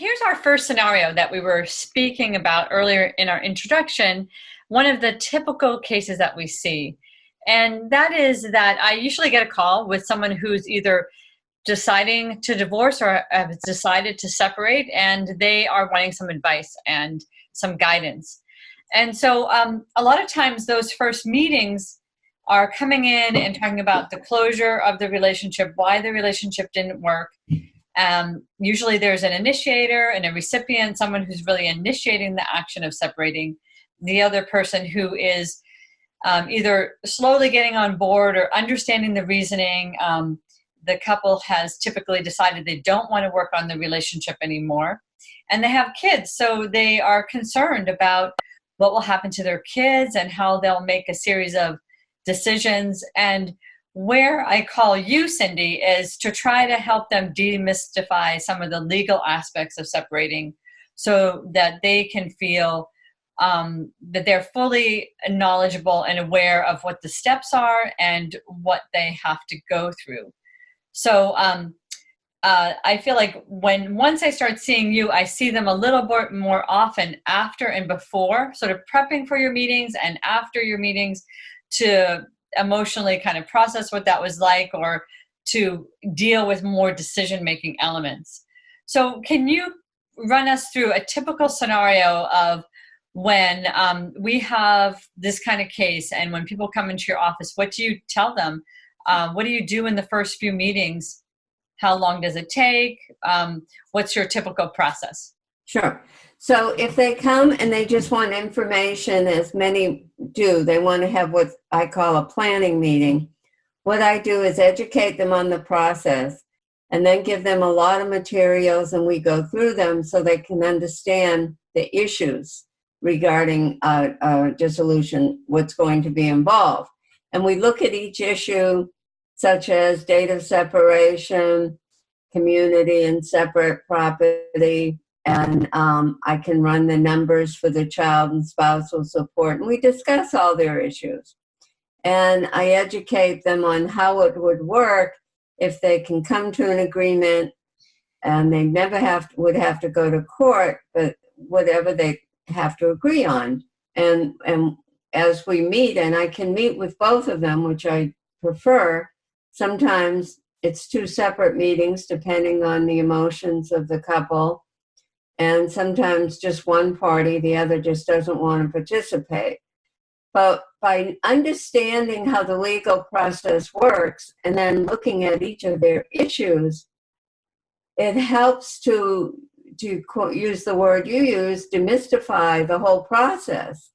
here's our first scenario that we were speaking about earlier in our introduction, one of the typical cases that we see. And that is that I usually get a call with someone who's either deciding to divorce or have decided to separate, and they are wanting some advice and some guidance. And so a lot of times those first meetings are coming in and talking about the closure of the relationship, why the relationship didn't work. Usually there's an initiator and a recipient, someone who's really initiating the action of separating, the other person who is either slowly getting on board or understanding the reasoning. The couple has typically decided they don't want to work on the relationship anymore, and they have kids, so they are concerned about what will happen to their kids and how they'll make a series of decisions. And where I call you, Cindy, is to try to help them demystify some of the legal aspects of separating so that they can feel that they're fully knowledgeable and aware of what the steps are and what they have to go through. So I feel like once I start seeing you, I see them a little bit more often after and before, sort of prepping for your meetings and after your meetings to emotionally kind of process what that was like or to deal with more decision-making elements. So can you run us through a typical scenario of when we have this kind of case and when people come into your office, what do you tell them? What do you do in the first few meetings? How long does it take? What's your typical process? Sure. So if they come and they just want information, as many do, they want to have what I call a planning meeting. What I do is educate them on the process and then give them a lot of materials, and we go through them so they can understand the issues regarding dissolution, what's going to be involved. And we look at each issue, such as date of separation, community and separate property, and I can run the numbers for the child and spousal support. And we discuss all their issues. And I educate them on how it would work if they can come to an agreement, and they never would have to go to court, but whatever they have to agree on. And as we meet, and I can meet with both of them, which I prefer, sometimes it's two separate meetings depending on the emotions of the couple. And sometimes just one party, the other just doesn't want to participate. But by understanding how the legal process works and then looking at each of their issues, it helps to use the word you use, demystify the whole process.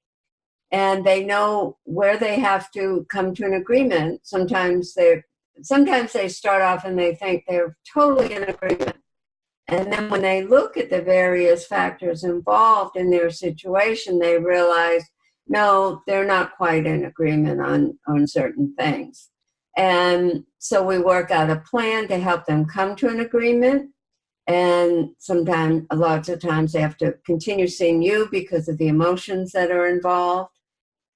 And they know where they have to come to an agreement. Sometimes they start off and they think they're totally in agreement. And then when they look at the various factors involved in their situation, they realize, no, they're not quite in agreement on certain things. And so we work out a plan to help them come to an agreement. And lots of times they have to continue seeing you because of the emotions that are involved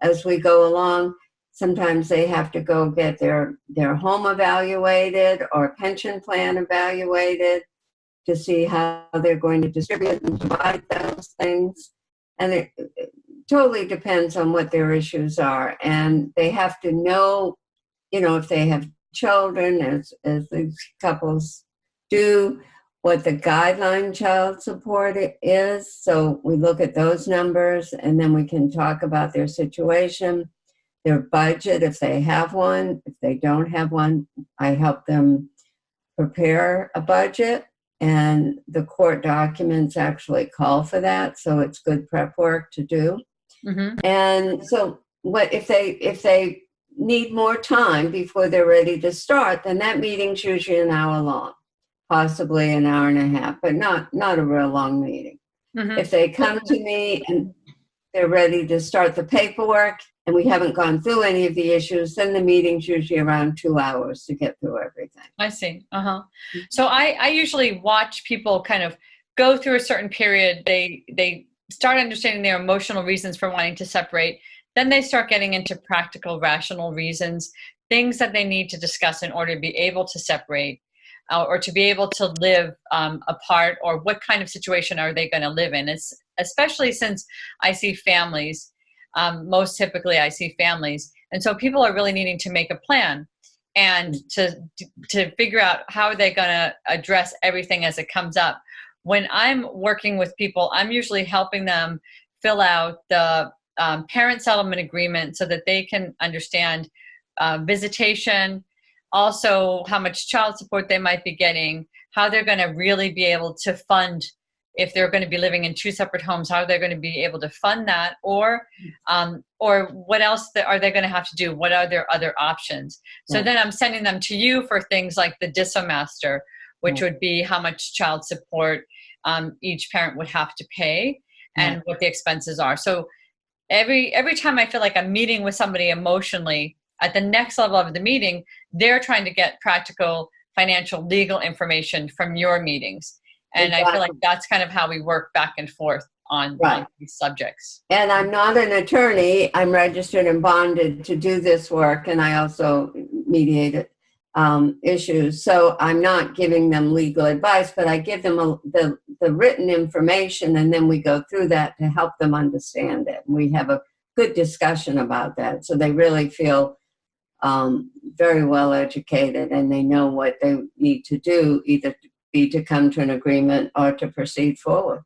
as we go along. Sometimes they have to go get their home evaluated or pension plan evaluated to see how they're going to distribute and divide those things. And it totally depends on what their issues are. And they have to know, if they have children, as these couples do, what the guideline child support is. So we look at those numbers, and then we can talk about their situation, their budget, if they have one. If they don't have one, I help them prepare a budget, and the court documents actually call for that. So it's good prep work to do. Mm-hmm. And so if they need more time before they're ready to start, then that meeting's usually an hour long, possibly an hour and a half, but not a real long meeting. Mm-hmm. If they come to me and they're ready to start the paperwork and we haven't gone through any of the issues, then the meeting's usually around 2 hours to get through everything. I see. Uh-huh. So I usually watch people kind of go through a certain period. They start understanding their emotional reasons for wanting to separate. Then they start getting into practical, rational reasons, things that they need to discuss in order to be able to separate. or to be able to live apart, or what kind of situation are they going to live in. It's especially since I see families, most typically I see families. And so people are really needing to make a plan and to figure out how are they going to address everything as it comes up. When I'm working with people, I'm usually helping them fill out the parent settlement agreement so that they can understand visitation, also how much child support they might be getting, how they're going to really be able to fund, if they're going to be living in 2 separate homes, how they're going to be able to fund that, or what else are they going to have to do? What are their other options? So then I'm sending them to you for things like the DISA master, which would be how much child support each parent would have to pay and what the expenses are. So every time I feel like I'm meeting with somebody emotionally, at the next level of the meeting, they're trying to get practical, financial, legal information from your meetings. And I feel like that's kind of how we work back and forth on these subjects. And I'm not an attorney. I'm registered and bonded to do this work, and I also mediate issues. So I'm not giving them legal advice, but I give them the written information, and then we go through that to help them understand it. And we have a good discussion about that, so they really feel very well educated, and they know what they need to do, either to come to an agreement or to proceed forward.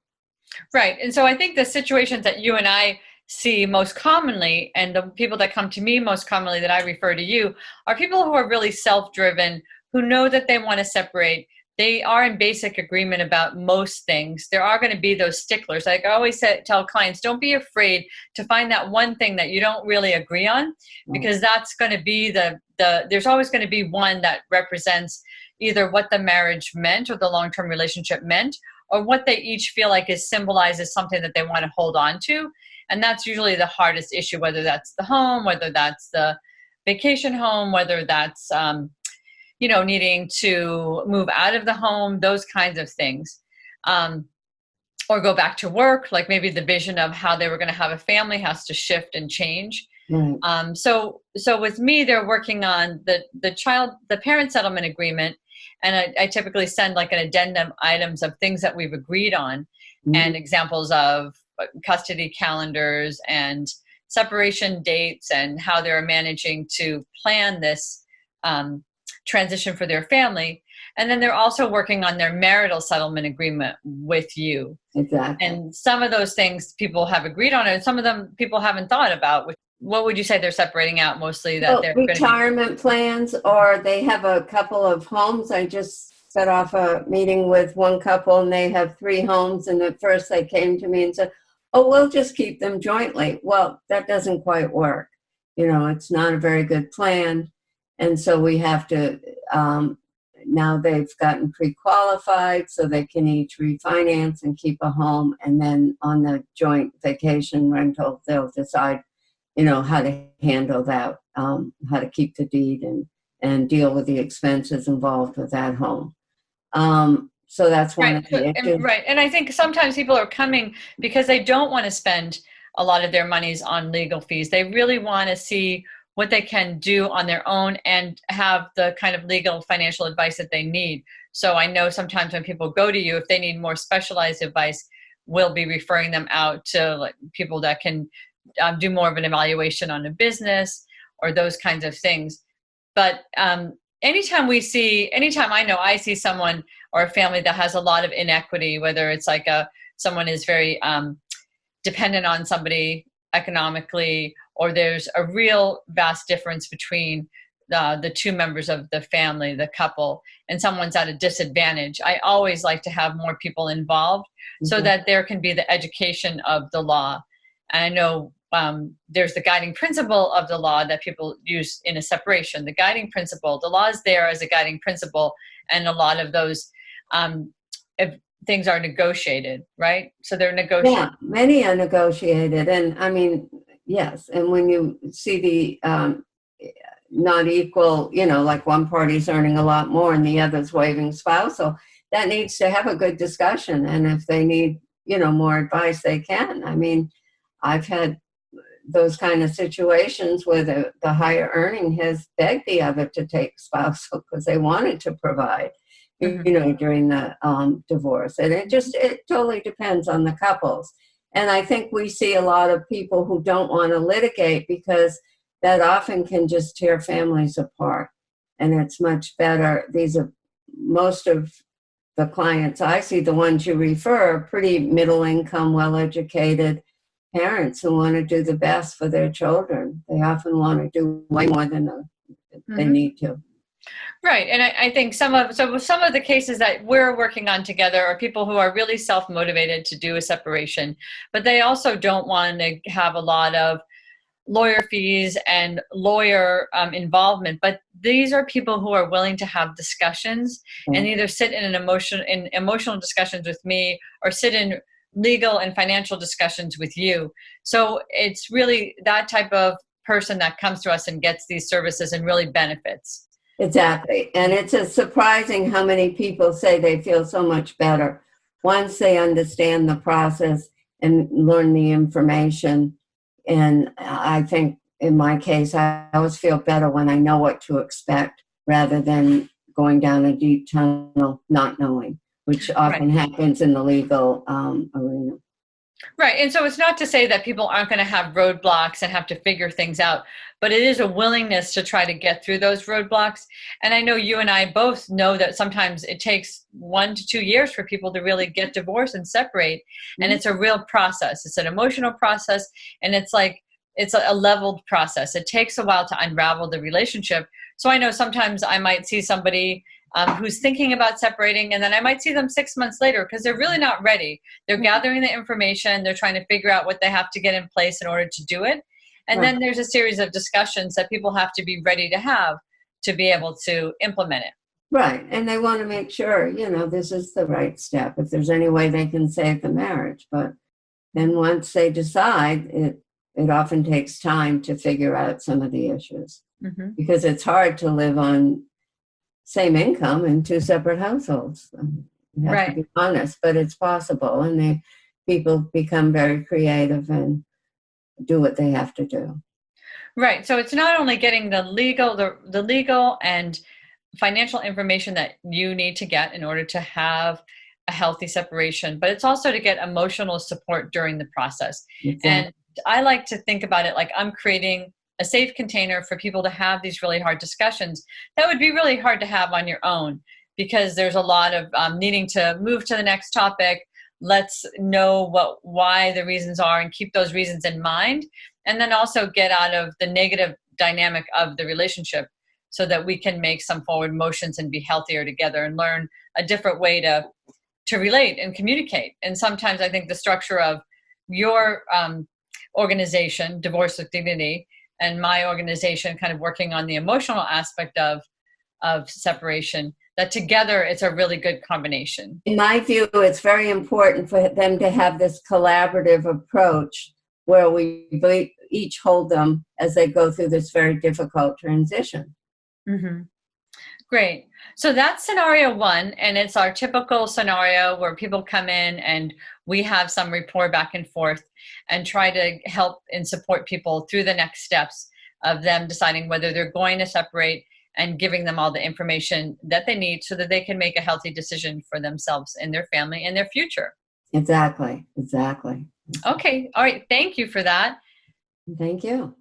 Right. And so I think the situations that you and I see most commonly, and the people that come to me most commonly that I refer to you, are people who are really self-driven, who know that they want to separate. They are in basic agreement about most things. There are going to be those sticklers. Like I always tell clients, don't be afraid to find that one thing that you don't really agree on, because that's going to be there's always going to be one that represents either what the marriage meant or the long-term relationship meant, or what they each feel like is symbolized as something that they want to hold on to. And that's usually the hardest issue, whether that's the home, whether that's the vacation home, whether that's needing to move out of the home, those kinds of things. Or go back to work, like maybe the vision of how they were going to have a family has to shift and change. So with me, they're working on the parent settlement agreement. And I typically send like an addendum items of things that we've agreed on and examples of custody calendars and separation dates and how they're managing to plan this transition for their family. And then they're also working on their marital settlement agreement with you. Exactly. And some of those things people have agreed on, and some of them people haven't thought about. What would you say they're separating out mostly? That they're retirement plans, or they have a couple of homes. I just set off a meeting with one couple, and they have 3 homes. And at first they came to me and said, oh, we'll just keep them jointly. Well, that doesn't quite work. It's not a very good plan. And so we have to, now they've gotten pre-qualified so they can each refinance and keep a home. And then on the joint vacation rental, they'll decide, how to handle that, how to keep the deed and deal with the expenses involved with that home. So that's one of the issues. Right. And I think sometimes people are coming because they don't want to spend a lot of their monies on legal fees. They really want to see what they can do on their own and have the kind of legal financial advice that they need. So I know sometimes when people go to you, if they need more specialized advice, we'll be referring them out to people that can do more of an evaluation on a business or those kinds of things. But anytime I see someone or a family that has a lot of inequity, whether it's like someone is very dependent on somebody economically, or there's a real vast difference between the 2 members of the family, the couple, and someone's at a disadvantage, I always like to have more people involved so that there can be the education of the law. And I know there's the guiding principle of the law that people use in a separation. The guiding principle, the law is there as a guiding principle, and a lot of those things are negotiated, right? So they're negotiated. Yeah, many are negotiated. And I mean, yes. And when you see the not equal, like one party's earning a lot more and the other's waiving spousal, that needs to have a good discussion. And if they need, more advice, they can. I mean, I've had those kind of situations where the higher earning has begged the other to take spousal because they wanted to provide, you know, during the divorce. And it totally depends on the couples. And I think we see a lot of people who don't want to litigate because that often can just tear families apart. And it's much better. These are most of the clients I see, the ones you refer, are pretty middle income, well educated parents who want to do the best for their children. They often want to do way more than they need to. Right, and I think some of the cases that we're working on together are people who are really self-motivated to do a separation, but they also don't want to have a lot of lawyer fees and lawyer involvement. But these are people who are willing to have discussions and either sit in emotional discussions with me or sit in legal and financial discussions with you. So it's really that type of person that comes to us and gets these services and really benefits. Exactly. And it's surprising how many people say they feel so much better once they understand the process and learn the information. And I think in my case, I always feel better when I know what to expect rather than going down a deep tunnel not knowing, which often happens in the legal arena. Right. And so it's not to say that people aren't going to have roadblocks and have to figure things out, but it is a willingness to try to get through those roadblocks. And I know you and I both know that sometimes it takes 1 to 2 years for people to really get divorced and separate. And it's a real process. It's an emotional process. And it's a leveled process. It takes a while to unravel the relationship. So I know sometimes I might see somebody who's thinking about separating, and then I might see them 6 months later because they're really not ready. They're gathering the information. They're trying to figure out what they have to get in place in order to do it. And then there's a series of discussions that people have to be ready to have to be able to implement it. Right. And they want to make sure, you know, this is the right step, if there's any way they can save the marriage. But then once they decide, it often takes time to figure out some of the issues because it's hard to live on same income in 2 separate households. You have to be honest, but it's possible. And people become very creative and do what they have to do. Right. So it's not only getting the legal and financial information that you need to get in order to have a healthy separation, but it's also to get emotional support during the process. Exactly. And I like to think about it like I'm creating a safe container for people to have these really hard discussions that would be really hard to have on your own because there's a lot of needing to move to the next topic. Let's know why the reasons are and keep those reasons in mind. And then also get out of the negative dynamic of the relationship so that we can make some forward motions and be healthier together and learn a different way to relate and communicate. And sometimes I think the structure of your organization, Divorce with Dignity, and my organization kind of working on the emotional aspect of separation, that together it's a really good combination. In my view, it's very important for them to have this collaborative approach where we each hold them as they go through this very difficult transition. Great. So that's scenario 1, and it's our typical scenario where people come in and we have some rapport back and forth and try to help and support people through the next steps of them deciding whether they're going to separate and giving them all the information that they need so that they can make a healthy decision for themselves and their family and their future. Exactly. Okay. All right. Thank you for that. Thank you.